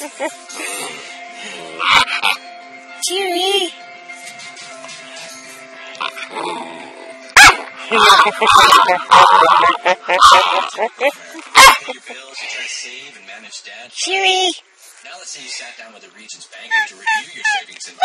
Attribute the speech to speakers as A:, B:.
A: Cheery. Cheery.
B: Now let's say you sat down with the Regent's banker to review your savings and